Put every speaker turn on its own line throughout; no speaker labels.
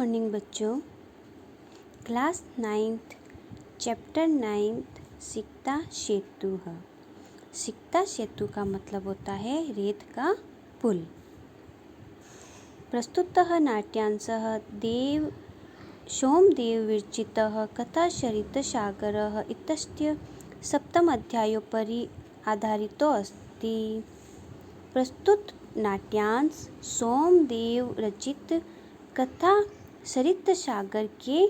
Morning बच्चों। Class 9th chapter 9th सिक्ता सेतुः। सिक्ता सेतु का मतलब होता है रेत का पुल। प्रस्तुतः नाट्यांशः सोमदेव विरचितः कथासरितसागरः इत्यस्य सप्तम अध्यायोपरि आधारितो अस्ति। प्रस्तुत नाट्यांश सोमदेव रचित कथा सरितसागर के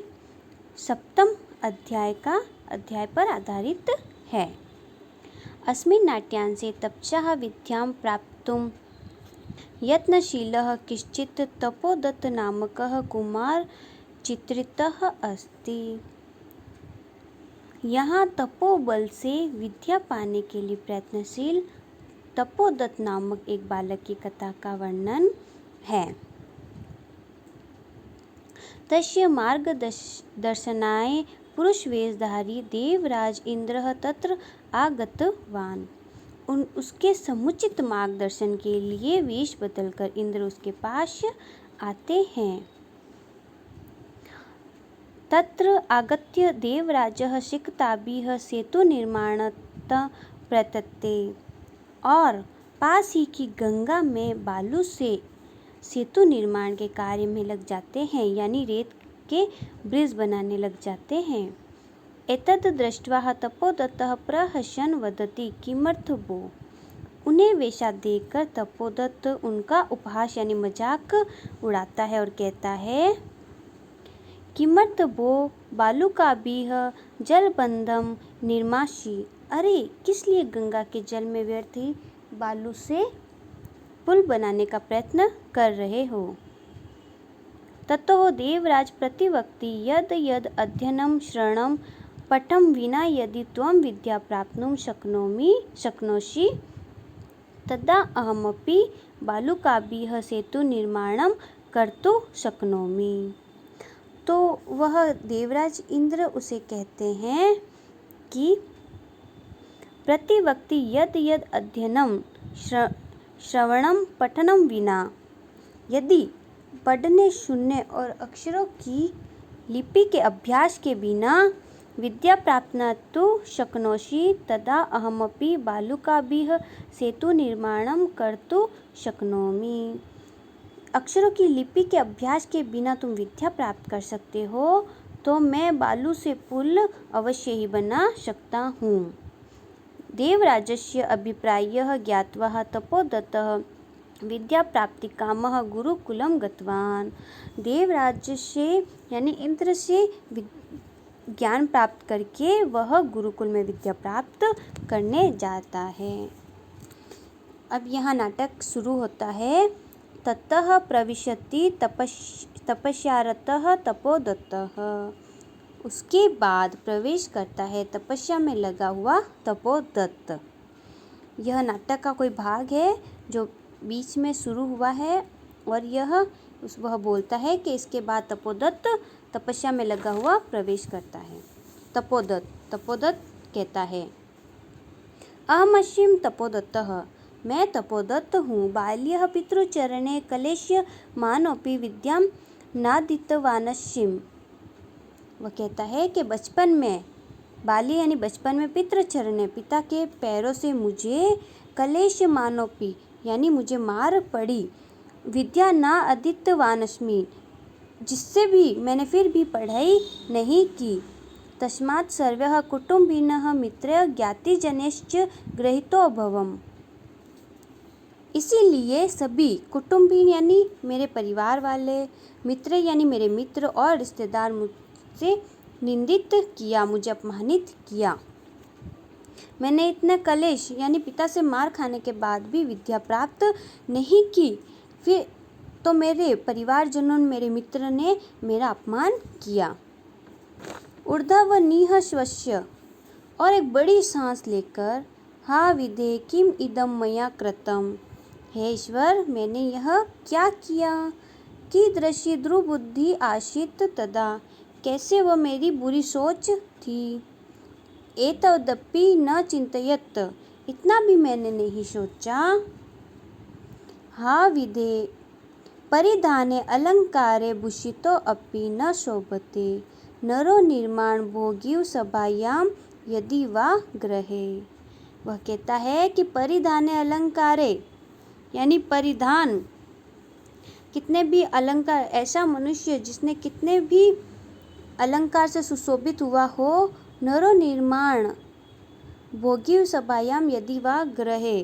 सप्तम अध्याय पर आधारित है। अस्मिन् नाट्यांशे तपस्या विद्यां प्राप्तुं यत्नशीलः कश्चित् तपोदत्त नामकः कुमार चित्रितः अस्ति। यहाँ तपोबल से विद्या पाने के लिए प्रयत्नशील तपोदत्त नामक एक बालक की कथा का वर्णन है। तस्य मार्गदर्शनाय पुरुषवेशधारी देवराज इंद्रः तत्र आगतवान्। उसके समुचित मार्गदर्शन के लिए वेश बदलकर इंद्र उसके पास आते हैं। तत्र आगत्य देवराजः सिक्ताभिः सेतुनिर्माणार्थं प्रयतते और पास ही की गंगा में बालू से सेतु निर्माण के कार्य में लग जाते हैं, यानी रेत के ब्रिज बनाने लग जाते हैं। एतद् दृष्ट्वा तपोदत्तः प्रहसन् वदति किमर्थ वो। उन्हें वैसा देखकर तपोदत्त उनका उपहास यानी मजाक उड़ाता है और कहता है किमर्थ वो बालुकाभिः जलबंधं निर्मासि। अरे किस लिए गंगा के जल में व्यर्थ ही बालू से पुल बनाने का प्रयत्न कर रहे हो। ततो देवराज प्रतिवक्ति यद यद अध्ययनं श्रवणं पठनं विना यदि त्वं विद्या प्राप्तुं शक्नोषि तदा अहमपि बालुकाभिः सेतु निर्माणं कर्तुं शक्नोमि। तो वह देवराज इंद्र उसे कहते हैं कि प्रतिवक्ति यद यद अध्ययनं श्रवणम पठनम विना, यदि पढ़ने सुनने और अक्षरों की लिपि के अभ्यास के बिना विद्या प्राप्त न तु शक्नोषि तदा अहमपि बालुकाभिः सेतु निर्माणं कर्तुं शक्नोमि। अक्षरों की लिपि के अभ्यास के बिना तुम विद्या प्राप्त कर सकते हो तो मैं बालू से पुल अवश्य ही बना सकता हूँ। देवराजस्य अभिप्रायः ज्ञात्वा तपोदत्तः विद्याप्राप्तिकामः गुरुकुलं गतवान्। देवराज से यानी इंद्र से ज्ञान प्राप्त करके वह गुरुकुल में विद्या प्राप्त करने जाता है। अब यहाँ नाटक शुरू होता है। ततः प्रविशति तपस्यारतः तपोदत्तः। उसके बाद प्रवेश करता है तपस्या में लगा हुआ तपोदत्त। यह नाटक का कोई भाग है जो बीच में शुरू हुआ है और वह बोलता है कि इसके बाद तपोदत्त तपस्या में लगा हुआ प्रवेश करता है। तपोदत्त कहता है अहमस्मि तपोदत्तः, मैं तपोदत्त हूँ। बाल्यः पितृचरणे क्लेश्यमानोऽपि विद्यां नाधीतवानस्मि। वह कहता है कि बचपन में बाल्य यानी बचपन में पितृचरण पिता के पैरों से मुझे क्लेश्यमानोऽपि यानी मुझे मार पड़ी, विद्या न अधीतवानस्मि जिससे भी मैंने फिर भी पढ़ाई नहीं की। तस्मात् सर्वैः कुटुम्बिनः मित्रैः ज्ञातिजनैश्च गृहीतोऽभवम्। इसीलिए सभी कुटुम्बी यानी मेरे परिवार वाले, मित्र यानी मेरे मित्र और रिश्तेदार मुझसे निंदित किया, मुझे अपमानित किया। मैंने इतने कलेश यानी पिता से मार खाने के बाद भी विद्या प्राप्त नहीं की, फिर तो मेरे परिवारजनों मेरे मित्र ने मेरा अपमान किया। ऊर्ध्वनिः श्वस्य, और एक बड़ी सांस लेकर हा विधे किम इदं मया कृतम्। हे ईश्वर, मैंने यह क्या किया। कीदृशी दुर्बुद्धि आसीत् तदा, कैसे वह मेरी बुरी सोच थी। एतदपि न चिंतयत्, इतना भी मैंने नहीं सोचा। हा विधे परिधाने अलंकारे भूषितो अपि न शोभते नरो निर्माण भोगी सभायाम यदि वा ग्रहे। वह कहता है कि परिधाने अलंकारे यानी परिधान, कितने भी अलंकार, ऐसा मनुष्य जिसने कितने भी अलंकार से सुशोभित हुआ हो, नरो निर्माण भोगी सभायाम यदि वा ग्रहे।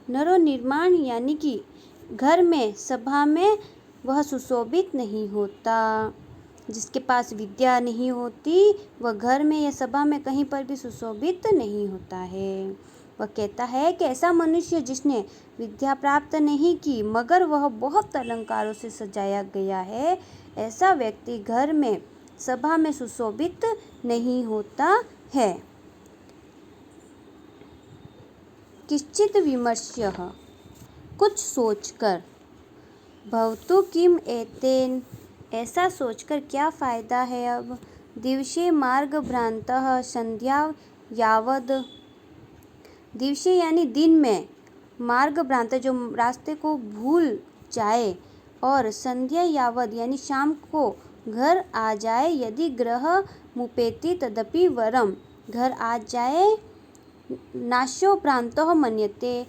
नरो निर्माण यानी कि घर में, सभा में वह सुशोभित नहीं होता। जिसके पास विद्या नहीं होती वह घर में या सभा में कहीं पर भी सुशोभित नहीं होता है। वह कहता है कि ऐसा मनुष्य जिसने विद्या प्राप्त नहीं की मगर वह बहुत अलंकारों से सजाया गया है, ऐसा व्यक्ति घर में, सभा में सुशोभित नहीं होता है। किश्चित विमर्श्यः, कुछ सोचकर, भवतु किम एतेन, ऐसा सोचकर क्या फ़ायदा है अब, दिवसे मार्गभ्रान्तः संध्या यावद, दिवसे यानी दिन में, मार्गभ्रांत जो रास्ते को भूल जाए, और संध्या यावद यानी शाम को घर आ जाए, यदि ग्रह मुपेति तदपि वरम, घर आ जाए, नाशो भ्रांतो मन्यते,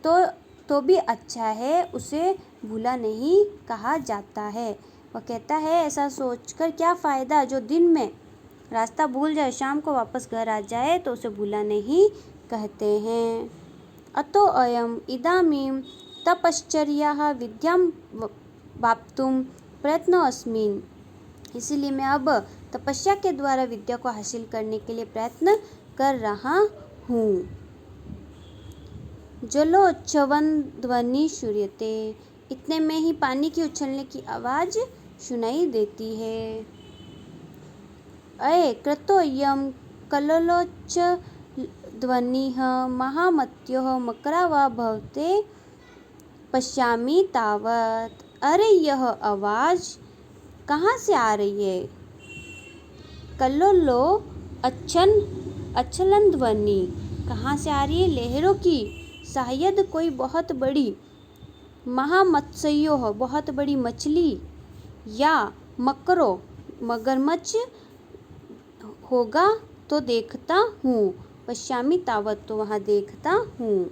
तो भी अच्छा है, उसे भूला नहीं कहा जाता है। वह कहता है ऐसा सोचकर क्या फ़ायदा, जो दिन में रास्ता भूल जाए, शाम को वापस घर आ जाए तो उसे भूला नहीं कहते हैं। अतो अयम इदानीं तपश्चर्या विद्यां वाप्तुं प्रयत्नो अस्मिन्, इसीलिए मैं अब तपस्या के द्वारा विद्या को हासिल करने के लिए प्रयत्न कर रहा हूँ। जलोच्छ्वन ध्वनि श्रूयते, इतने में ही पानी की उछलने की आवाज़ सुनाई देती है। अये कृतोऽयं कल्लोच्च ध्वनिः महामत्योः मकरा वा भवते पश्यामि तावत्, अरे यह आवाज़ कहाँ से आ रही है। कल्लोलो अच्छलन ध्वनि कहाँ से आ रही है, लहरों की, शायद कोई बहुत बड़ी, महामत्स्यो बहुत बड़ी मछली, या मकरो मगरमच्छ होगा तो देखता हूँ, पश्यामि तावत तो वहाँ देखता हूँ।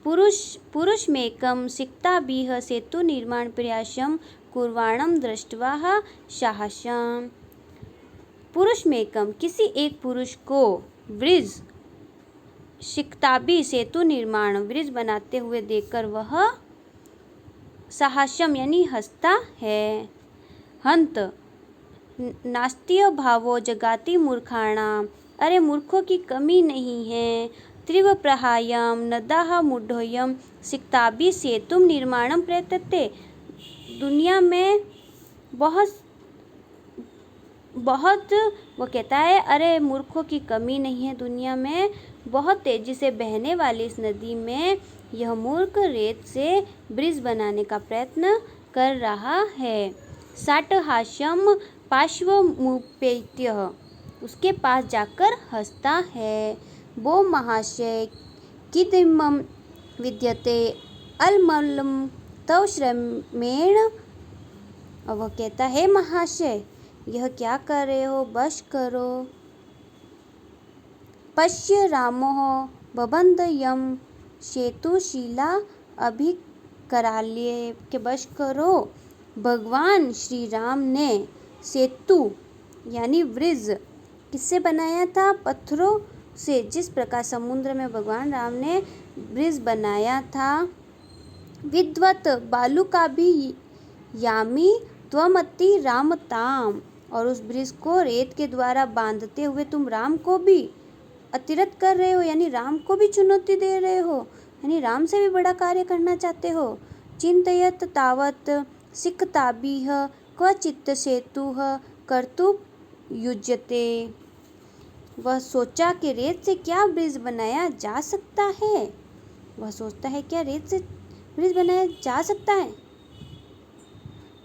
पुरुषमेकं सिक्ताभिः सेतु निर्माण प्रयासं कुर्वाणं दृष्ट्वा साहसम्, पुरुषमेकं किसी एक पुरुष को, वृज सिक्ताभि सेतु निर्माण वृज बनाते हुए देखकर वह साहसम यानी हंसता है। हंत नास्त्य भावो जगाति मूर्खाणाम, अरे मूर्खों की कमी नहीं है। त्रिव प्रहायम नदाह मूढ़ोयम सिक्ताभि सेतुम निर्माणम प्रयतते, दुनिया में बहुत वो कहता है अरे मूर्खों की कमी नहीं है, दुनिया में बहुत तेजी से बहने वाली इस नदी में यह मूर्ख रेत से ब्रिज बनाने का प्रयत्न कर रहा है। साटहास्यम पार्श्वमुपेत्य, उसके पास जाकर हंसता है। वो महाशय किदिमं विद्यते अलमलम तव श्रमेण, और वह कहता है महाशय यह क्या कर रहे हो, बश करो। पश्य रामो बबंध यम सेतुशिला अभिकराल्य, के बश करो, भगवान श्री राम ने सेतु यानी ब्रिज किससे बनाया था, पत्थरों से, जिस प्रकार समुद्र में भगवान राम ने ब्रिज बनाया था। विद्वत बालुका भी यामी त्वमति रामताम, और उस ब्रिज को रेत के द्वारा बांधते हुए तुम राम को भी अतिरथ कर रहे हो, यानी राम को भी चुनौती दे रहे हो, यानी राम से भी बड़ा कार्य करना चाहते हो। चिंतयत तावत सिक्ताभिः क्वचित् सेतुः कर्तुं युज्यते, वह सोचा कि रेत से क्या ब्रिज बनाया जा सकता है, वह सोचता है क्या रेत से ब्रिज बनाया जा सकता है।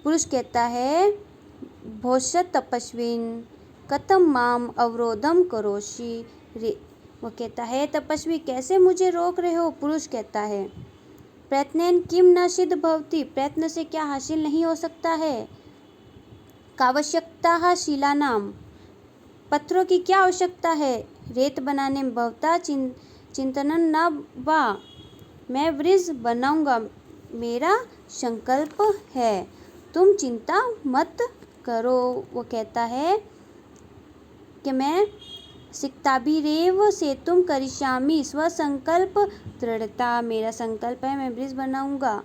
पुरुष कहता है भोष्यत् तपस्विन कथम माम अवरोधम करोषि, वह कहता है तपस्वी कैसे मुझे रोक रहे हो। पुरुष कहता है प्रयत्नेन किम न सिद्ध भवति, प्रयत्न से क्या हासिल नहीं हो सकता है। कावश्यकता शिलानाम, पत्थरों की क्या आवश्यकता है। रेत बनाने में भवता चिंतनन न वा, मैं ब्रिज बनाऊंगा, मेरा संकल्प है, तुम चिंता मत करो। वो कहता है कि मैं सिक्ताभिरेव सेतुम करिष्यामि, स्वसंकल्प दृढ़ता, मेरा संकल्प है, मैं ब्रिज बनाऊंगा।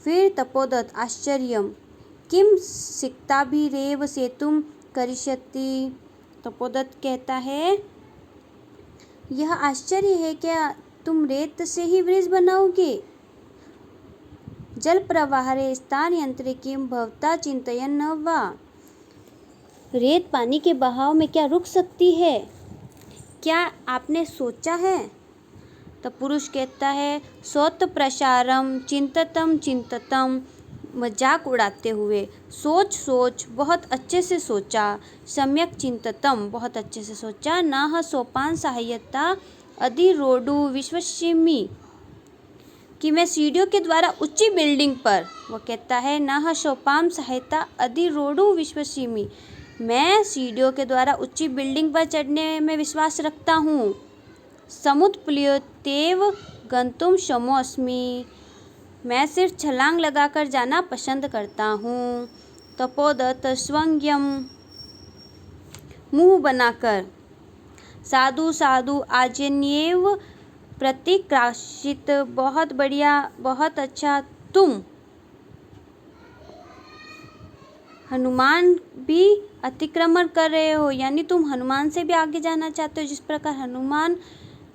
फिर तपोदत्त आश्चर्यम, किम सिक्ताभिरेव सेतुम करिष्यति। तपोदत्त कहता है यह आश्चर्य है, क्या तुम रेत से ही ब्रिज बनाओगे। जल प्रवाहरे स्थान यंत्रे किम भवता चिंतयन न वा, रेत पानी के बहाव में क्या रुक सकती है, क्या आपने सोचा है। तो पुरुष कहता है सोत प्रसारम चिंततम चिंततम, मजाक उड़ाते हुए, सोच सोच, बहुत अच्छे से सोचा, सम्यक चिंततम, बहुत अच्छे से सोचा, न सोपान सहायता अधिरोडु विश्वसिमि, कि मैं सीढ़ियों के द्वारा ऊंची बिल्डिंग पर, वो कहता है न सोपान सहायता अधिरोडु विश्वसिमि, मैं सीढ़ियों के द्वारा ऊंची बिल्डिंग पर चढ़ने में विश्वास रखता हूँ। समुत्प्लुतेव गंतुम शमो अस्मि, मैं सिर्फ छलांग लगाकर जाना पसंद करता हूँ। तपोदत्त स्वंग्यम, मुंह बनाकर, साधु साधु आजन्येव प्रतिक्राशित, बहुत बढ़िया, बहुत अच्छा, तुम हनुमान भी अतिक्रमण कर रहे हो, यानी तुम हनुमान से भी आगे जाना चाहते हो। जिस प्रकार हनुमान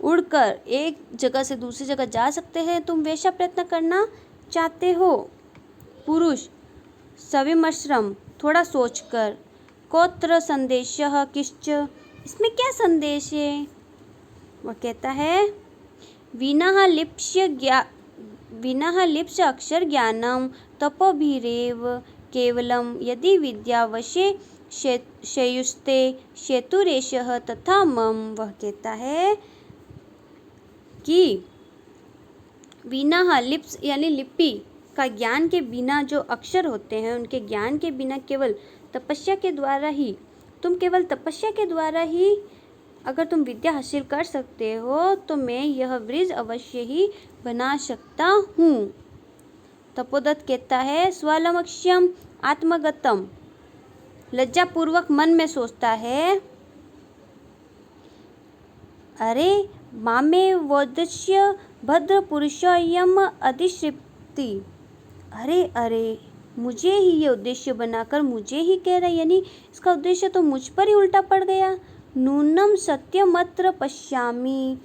उड़कर एक जगह से दूसरी जगह जा सकते हैं, तुम वैसा प्रयत्न करना चाहते हो। पुरुष सविमर्शम, थोड़ा सोचकर, कोत्र संदेशः किश्च, इसमें क्या संदेश है। वह कहता है विनः लिप्स्य अक्षर ज्ञानम तपोभिरेव केवलम, यदि विद्यावशे शेयुस्ते शेतुरेशः तथा मम। वह कहता है कि विनः लिप्स यानी लिपि का ज्ञान के बिना जो अक्षर होते हैं, उनके ज्ञान के बिना केवल तपस्या के द्वारा ही, तुम केवल तपस्या के द्वारा ही अगर तुम विद्या हासिल कर सकते हो, तो मैं यह ब्रिज अवश्य ही बना सकता हूँ। तपोदत्त कहता है स्वलक्ष्यम आत्मगतम, लज्जापूर्वक मन में सोचता है, अरे मामे वोद्देश्य भद्र पुरुषोयम अधिश्रिप्ति, अरे अरे मुझे ही ये उद्देश्य बनाकर मुझे ही कह रहा है, यानी इसका उद्देश्य तो मुझ पर ही उल्टा पड़ गया। नूनम सत्यमत्र पश्यामि,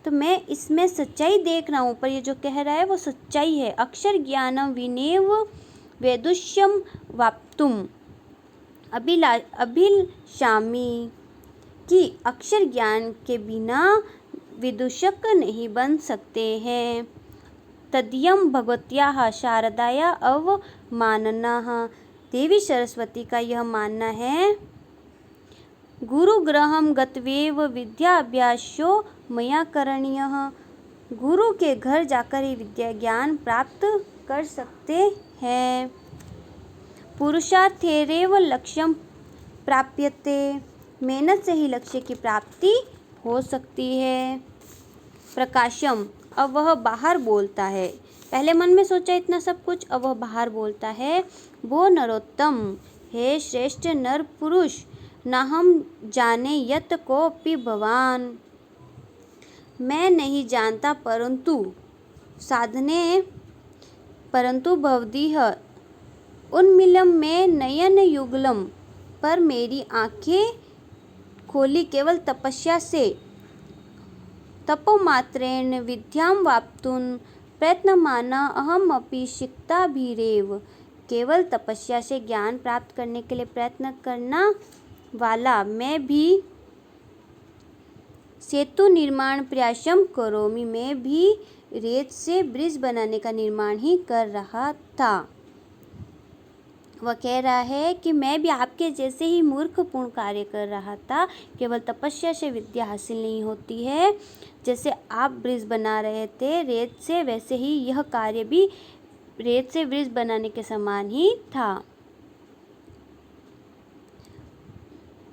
तो मैं इसमें सच्चाई देख रहा हूँ, पर ये जो कह रहा है वो सच्चाई है। अक्षर ज्ञानम विनेव वेदुष्यम वाप्तुम अभिलषामि, कि अक्षर ज्ञान के बिना विदूषक नहीं बन सकते हैं। तदीयम भगवत्याः शारदाया अवमाननाः, देवी सरस्वती का यह मानना है, गुरुगृहं गत्वैव विद्याभ्यासो मया करणीयः, गुरु के घर जाकर ही विद्या ज्ञान प्राप्त कर सकते हैं। पुरुषार्थेरेव लक्ष्यम प्राप्यते, मेहनत से ही लक्ष्य की प्राप्ति हो सकती है। प्रकाशम, अब वह बाहर बोलता है, पहले मन में सोचा इतना सब कुछ, अब वह बाहर बोलता है। वो नरोत्तम, हे श्रेष्ठ नर पुरुष, न हम जाने यत कोपि भवान, मैं नहीं जानता परंतु साधने परंतु भवदीह उन्मीलम में नयन युगलम, पर मेरी आंखें खोली केवल तपस्या से, तपोमात्रेण विद्याम वाप्तुन प्रयत्नमाना अहम अपि सिक्ताभिरेव, केवल तपस्या से ज्ञान प्राप्त करने के लिए प्रयत्न करना वाला मैं भी सेतु निर्माण प्रयासम करोमि, मैं भी रेत से ब्रिज बनाने का निर्माण ही कर रहा था। वह कह रहा है कि मैं भी आपके जैसे ही मूर्खपूर्ण कार्य कर रहा था। केवल तपस्या से विद्या हासिल नहीं होती है। जैसे आप ब्रिज बना रहे थे रेत से, वैसे ही यह कार्य भी रेत से ब्रिज बनाने के समान ही था।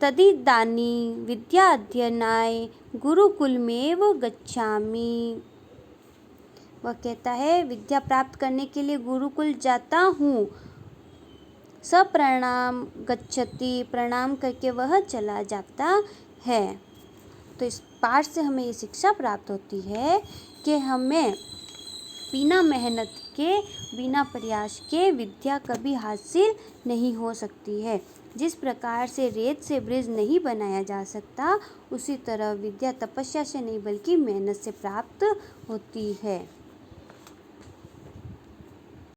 तदिदानी विद्या अध्ययनाय गुरुकुलमेव गच्छामि। वह कहता है विद्या प्राप्त करने के लिए गुरुकुल जाता हूँ। सप्रणाम गच्छति, प्रणाम करके वह चला जाता है। तो इस पाठ से हमें ये शिक्षा प्राप्त होती है कि हमें बिना मेहनत के, बिना प्रयास के विद्या कभी हासिल नहीं हो सकती है। जिस प्रकार से रेत से ब्रिज नहीं बनाया जा सकता, उसी तरह विद्या तपस्या से नहीं बल्कि मेहनत से प्राप्त होती है।